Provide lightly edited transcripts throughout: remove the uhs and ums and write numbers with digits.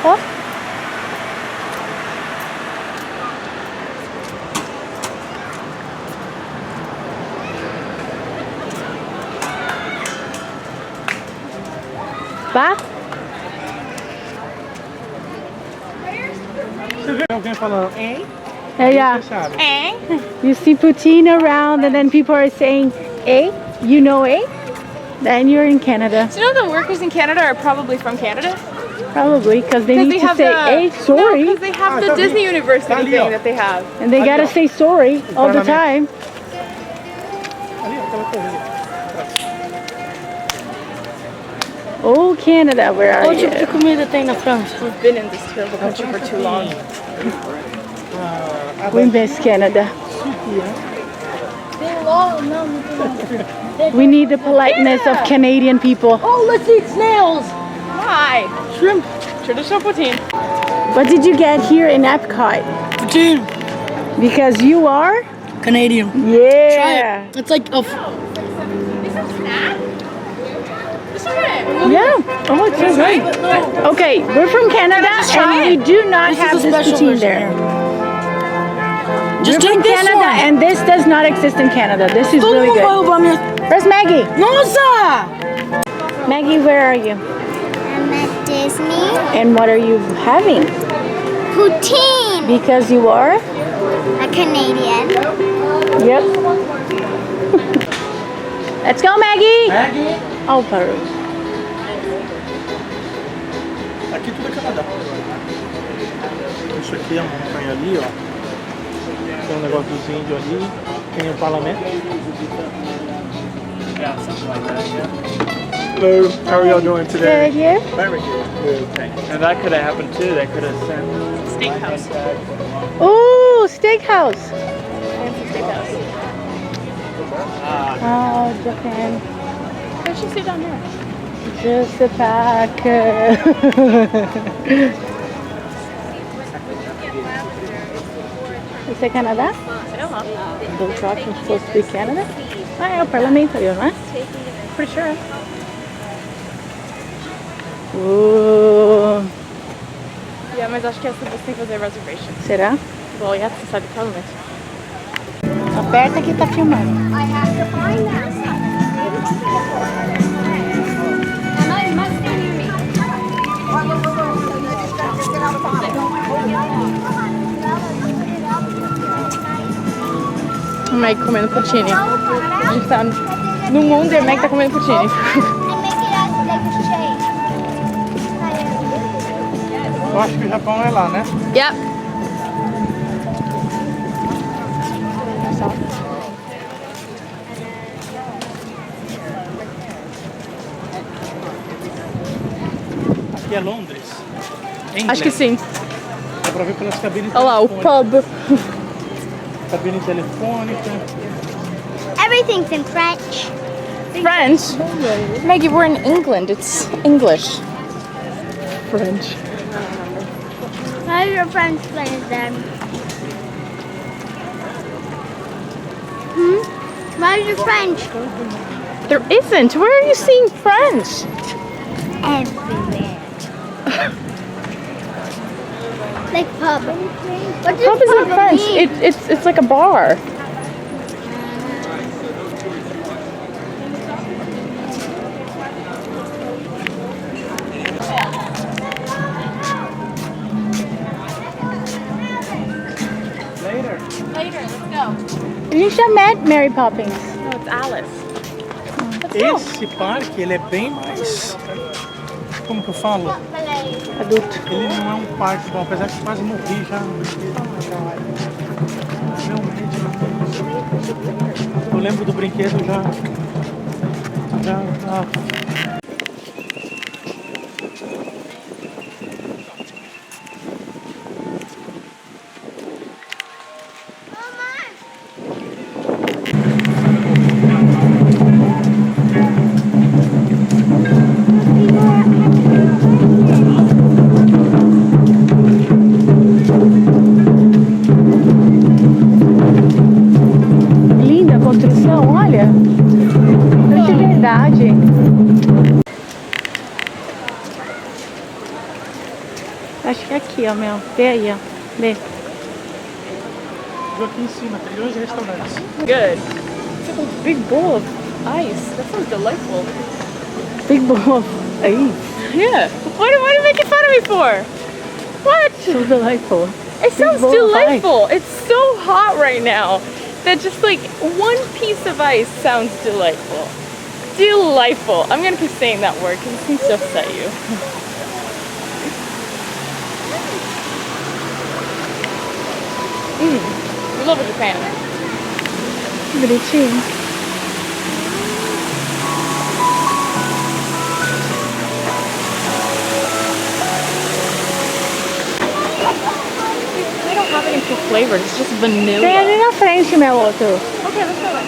Ó. Vá. Você vê alguém falando, hein? Yeah. Você sabe. You see poutine around and then people are saying, eh? You know eh? Then you're in Canada. Do you know the workers in Canada are probably from Canada? Probably, because they need to say, eh, No, sorry. because they have the Disney University Ali, thing ó. that they have. And they gotta say sorry all the time. Ali, aquela torre. Oh, Canada, where are Qual tipo de you? comida tem na França? We've been in this terrible country for too long. We miss Canada. Tem LOL, não tem nada. We need the politeness of Canadian people. Oh, let's eat snails! Why? Shrimp. Traditional poutine. What did you get here in Epcot? Poutine. Because you are? Canadian. Yeah. Try it. It's like a... Is this a snack? This is it. Yeah. Oh, it's so good. Okay, we're from Canada and we do not have This is a this special poutine version there. here. Just We're from take this Canada one. and this does not exist in Canada. This is Todo really mundo vai good. roubar minha... Where's Maggie? Nossa! Maggie, where are you? I'm at Disney. And what are you having? Poutine. Because you are? A Canadian. Yep. Let's go, Maggie! Maggie. Oh, Peru. Aqui tudo é Canadá. Isso aqui é a montanha ali, ó. Tem um negócio dos índios ali. Tem o parlamento. Hello, how are y'all doing today? Good, yeah? Very good. And that could have happened too. They could have sent Steakhouse. Ooh, steakhouse. Fancy steakhouse. Oh, Japan. Why should you sit down here? Just a pack. Isso é Canadá? Sei lá. The attraction supposed to be Canada? Ah, é o parlamento ali, não é? Pretty sure. Yeah, mas acho que essa você tem que fazer reservation. Será? Well, you have to decide the parliament. Aperta que tá filmando. I have to find that. And I must be near me. O Meg comendo poutine. A gente tá no mundo e a Meg tá comendo poutine. And make it as like a shade. Eu acho que o Japão é lá, né? Yep. Aqui é Londres. Acho que sim. Dá pra ver pelas cabines Olha lá, o telefônicas. pub. Cabine telefônica. Everything's in French. French? Maggie, we're in England. It's English. French. How's your French friends then? How's your French? There isn't. Where are you seeing French? Everywhere. Like pub. What does Pub is not French. mean? It's like a bar. Later. Later, let's go. A gente já met Mary Poppins. No, it's Alice. Esse parque, ele é bem mais... Como que eu falo? Adulto. Ele não é um parque bom, apesar que quase morri já. Realmente não. Eu lembro do brinquedo já. Linda a construção, olha. Que verdade. Acho que é aqui, ó, Mel. Vê aí, ó. Vê. Viu aqui em cima, trilhões de restaurantes. Good. It's like a big bowl of ice. That sounds delightful. Big bowl of ice. Yeah. What are you making fun of me for? What? So delightful. It sounds bowl of delightful. It's so hot right now that just like one piece of ice sounds delightful. Delightful. I'm gonna keep saying that word because it seems to upset you. We love Japan. Bonitinho. They don't have any cool flavors. It's just vanilla. Tem ali na frente, Mel, outro. Okay, let's go there.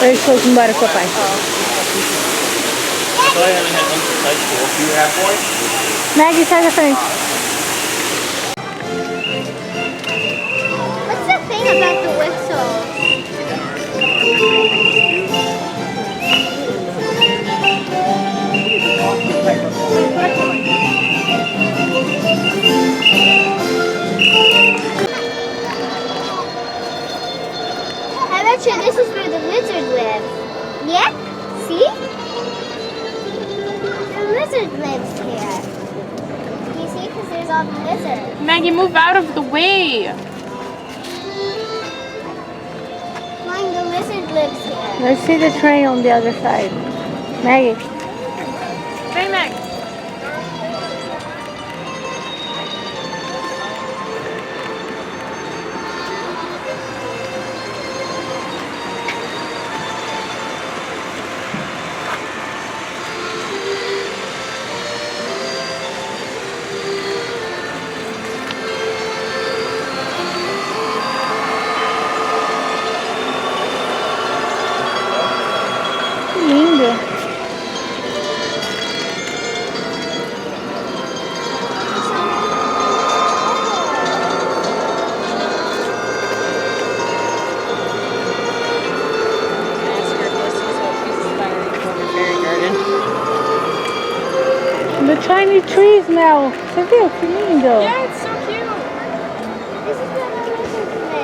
Eles foram embora com o papai. Maggie, sai da frente. What's the thing about the whistle? I bet you this is where the lizard lives. Yeah? See? The lizard lives here. You see? Because there's all the lizards. Maggie, move out of the way. Mine, the lizard lives here. Let's see the train on the other side. Maggie. Hey, Meg. Lindo. The tiny trees, Mel. Você viu? Que lindo. Yeah, it's so cute. This is where the lizards live.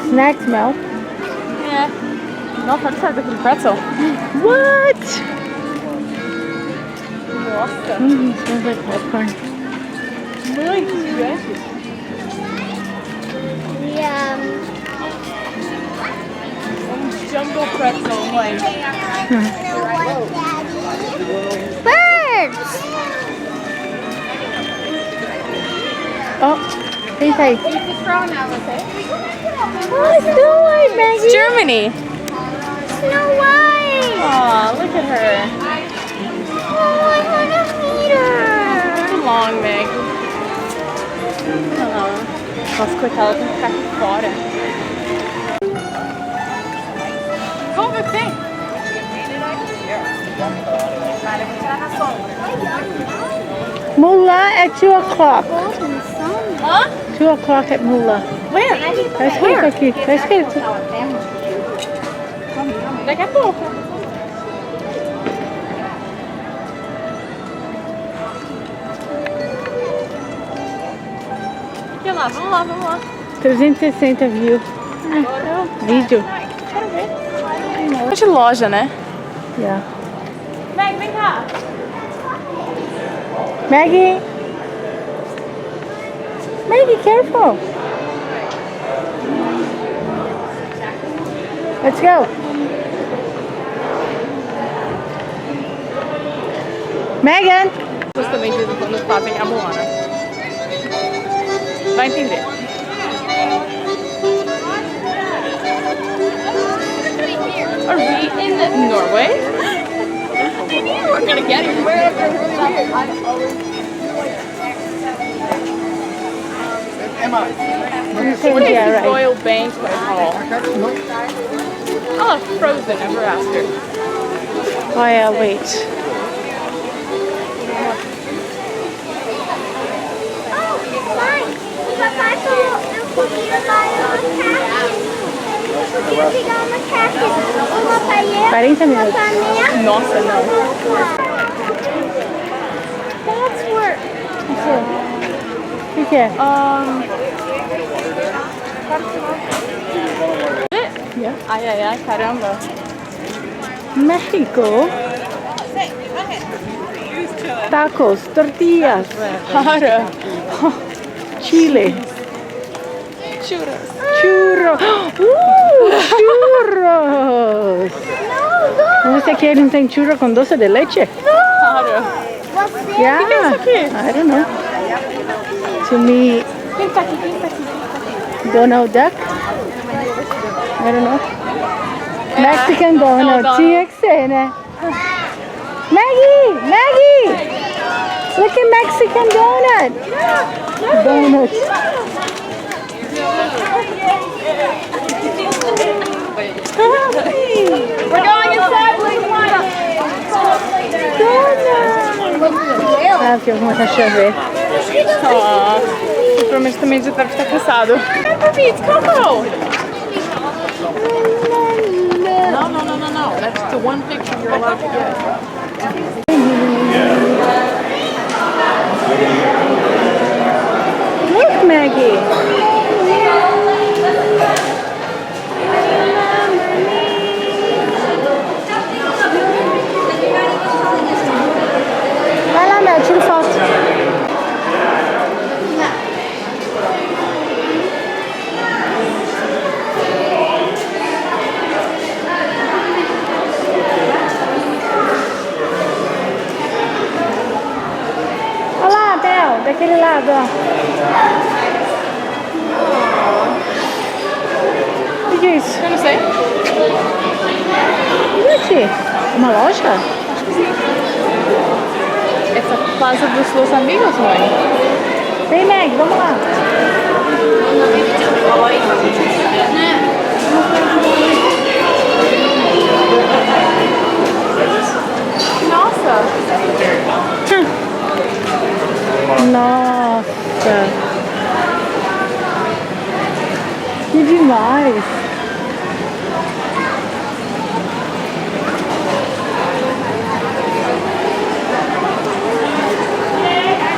Snacks, Mel. Yeah. Nossa, olha só daquele pretzel. What? Nossa. Smells like popcorn. Muito gigante. Yeah. Jungle pretzel, like. Birds! Oh, tenta aí. Oh, Snow White, Maggie! Germany. Snow White! Aw, look at her. Oh, I want to meet her! Too long, Meg. Nossa, coitada, ela tem que ficar aqui fora. Vamos ver o que tem. Mulan at 2 o'clock. Golden sun. Hã? 2 o'clock at Mulan. Where? Tá escrito aqui. Tá escrito. Daqui a pouco. Aqui lá, vamos lá, vamos lá. 360 view. Vídeo. Quero ver. É de loja, né? Yeah. Meg, vem cá. Maggie. Maggie, careful. Let's go. Megan. Vocês também de vez em quando fazem a Moana. Vai entender. Are we in Norway? We're gonna get it. What is Yeah, the right. Royal Banquet Hall? Oh, Frozen, ever after. Oh yeah, wait. Porque eu pegar uma caixa, uma paella, 40 uma minutos. panela. Nossa, não. That's where... O que é? Ai, ai, ai, caramba. México. Tacos, tortillas. Para. Chile. Churros. Churros. Churros. Você quer não tem churro com doce de leite? Para. Você... Yeah. que é isso aqui? I don't know. To me, Quem tá aqui? Quem tá aqui? Donald Duck. I don't know. Mexican Donald. Donald. Tinha que ser, né? Maggie! Maggie! Look at Mexican Donut! Donut. We're going inside, please, Mona. Ah, porque eu vou começar a chover. Ah, eu prometo também já deve estar cansado. It's Coco! No. That's the one picture you're allowed to get. Look, Maggie! Vai lá, Mel, tira foto. Olha lá, Mel, daquele lado, ó. O que é isso? Eu não sei. Gente, uma loja? Essa Plaza dos Los Amigos, mãe. Vem, Meg, vamos lá. Nossa! Nossa. Que demais.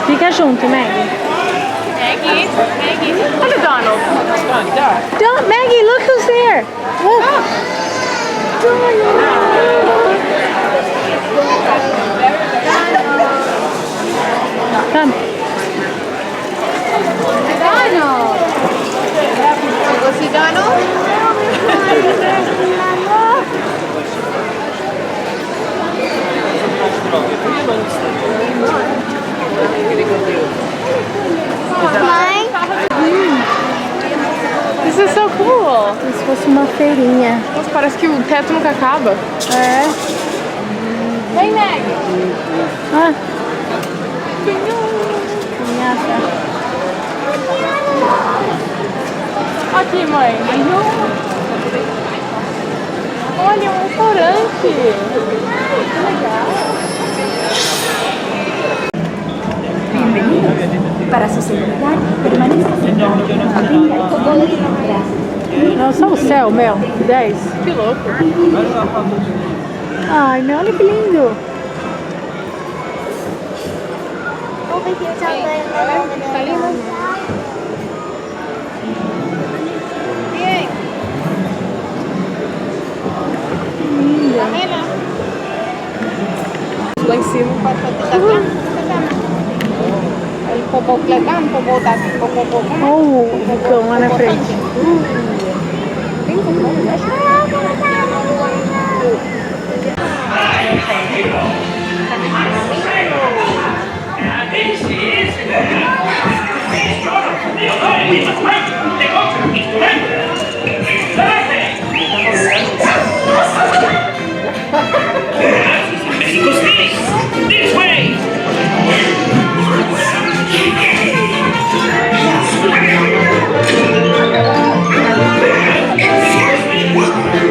Fica junto, Meg. Maggie. Olha o Donald. Don't, Maggie, look who's there. Look. Come. Você Donald? Mãe, This is so cool. Como se fosse uma feirinha. Nossa, parece que o teto nunca acaba. É. Vem, Meg. Ah. Pinhata. Aqui, mãe. Olha, um restaurante. Que legal. Para su seguridad, permanezca sentado. Mantenga el control de los brazos. Não, só o céu, Mel. 10. Que louco. Ai, Mel, olha que lindo. over here somewhere. Tá lindo? Lá em cima. Olha o vulcão lá na frente. Mexico City! This way!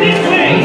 This way!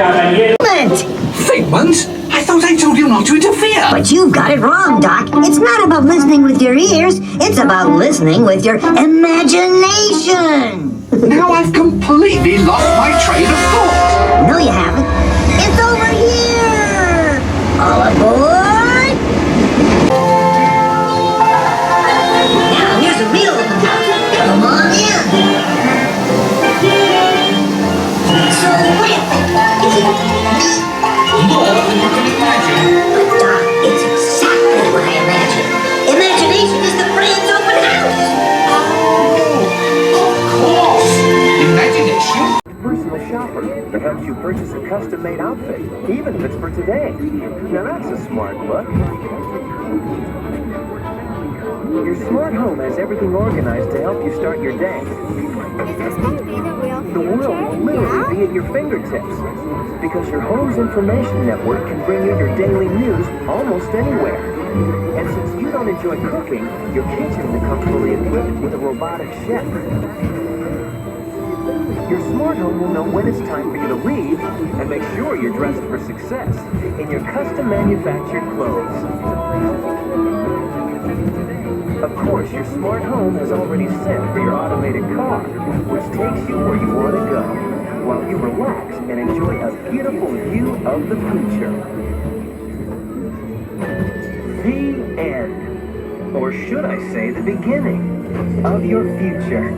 caballeros. Figment? I thought I told you not to interfere. But you've got it wrong, Doc. It's not about listening with your ears. It's about listening with your imagination. Now I've completely lost my train of thought. No, you haven't. It's over here. All aboard. Now, here's a real open house. Come on in. So, what do you think? Is it neat? More than you can imagine. But, Doc, it's exactly what I imagined. Imagination is the brain's open house. Of course. Imagination. Personal shopper that helps you purchase a custom-made outfit, even if it's for today. Now that's a smart look. Your smart home has everything organized to help you start your day. Is this going to be the real The world will literally be at your fingertips because your home's information network can bring you your daily news almost anywhere. And since you don't enjoy cooking, your kitchen becomes fully equipped with a robotic chef. Your smart home will know when it's time for you to leave and make sure you're dressed for success in your custom manufactured clothes. Of course, your smart home is already set for your automated car, which takes you where you want to go, while you relax and enjoy a beautiful view of the future. The end. Or should I say the beginning of your future.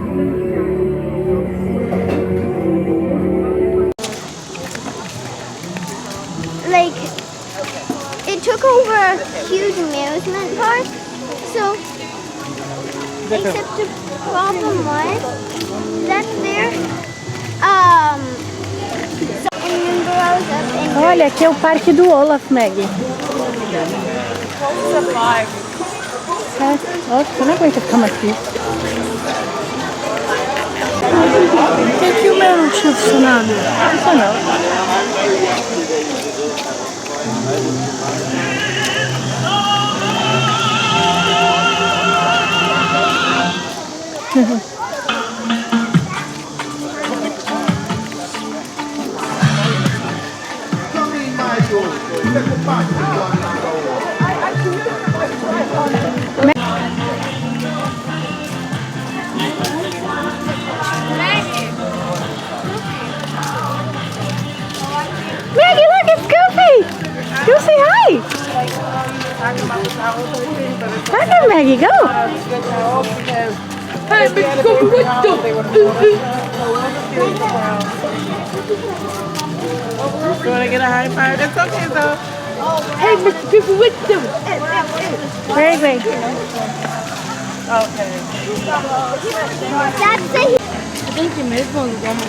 Like, it took over a huge amusement park, so, except the problem was that there, and grows up in Olha, aqui é o parque do Olaf, Maggie. É, ó, você não aguenta ficar mais aqui. Por que que o meu não tinha funcionado? Funcionou. Maggie, look, it's Goofy! Go say hi! Come on, Maggie, go! Hey, Mr. Goofy, what the? You want to get a high five? That's okay, though. Hey, Mr. Goofy, what the? Very great. Okay. That's the Tem que mesmo alugar uma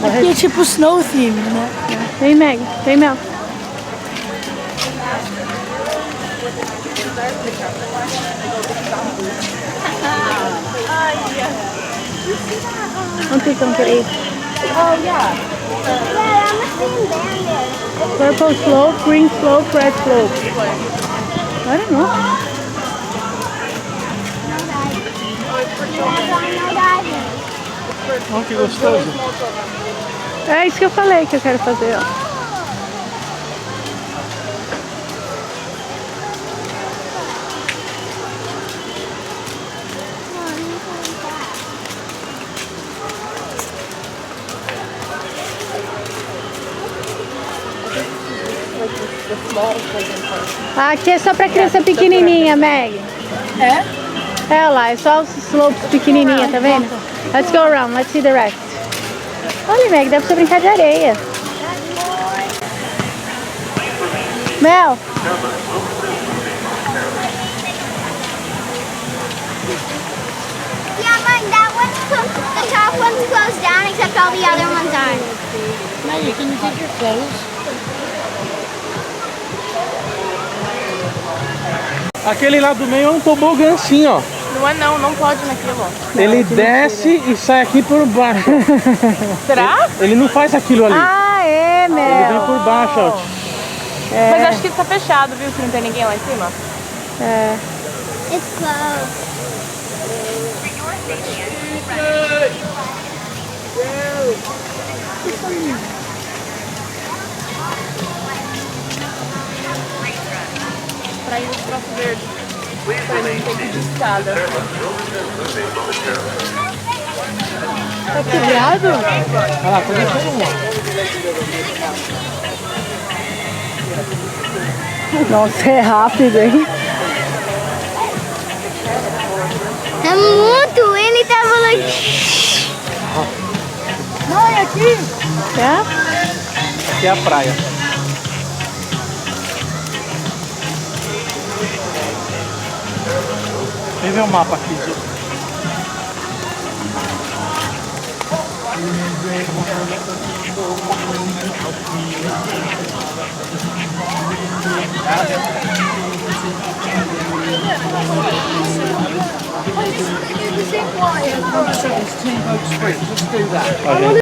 Aqui é tipo snow theme, né? Vem, Maggie, vem, Mel. Onde vocês estão querendo ir? Purple slope, green slope, red slope. I don't know. Olha que gostoso. É isso que eu falei que eu quero fazer, ó. Aqui é só pra criança pequenininha, Meg. É? É lá, é só os slopes pequenininha, tá vendo? Let's go around, let's see the rest. Olha, Meg, dá pra você brincar de areia. Mel. Yeah, Mike, that one's the top one's closed down except all the other ones aren't. Maggie, can you take your clothes? Aquele lá do meio é um tobogã assim, ó. Não é não pode naquilo. Ele desce e sai aqui por baixo. Será? Ele não faz aquilo ali. Ah, é, Ele Mel. vem por baixo, ó. É. Mas acho que tá fechado, viu? Que não tem ninguém lá em cima. É. It's closed. Tá quebrado? Olha lá, começou um. Nossa, é rápido, hein? É muito, ele tava lá. Não, é aqui. É? Aqui é a praia. Vem ver o mapa aqui, gente. Ó, gente.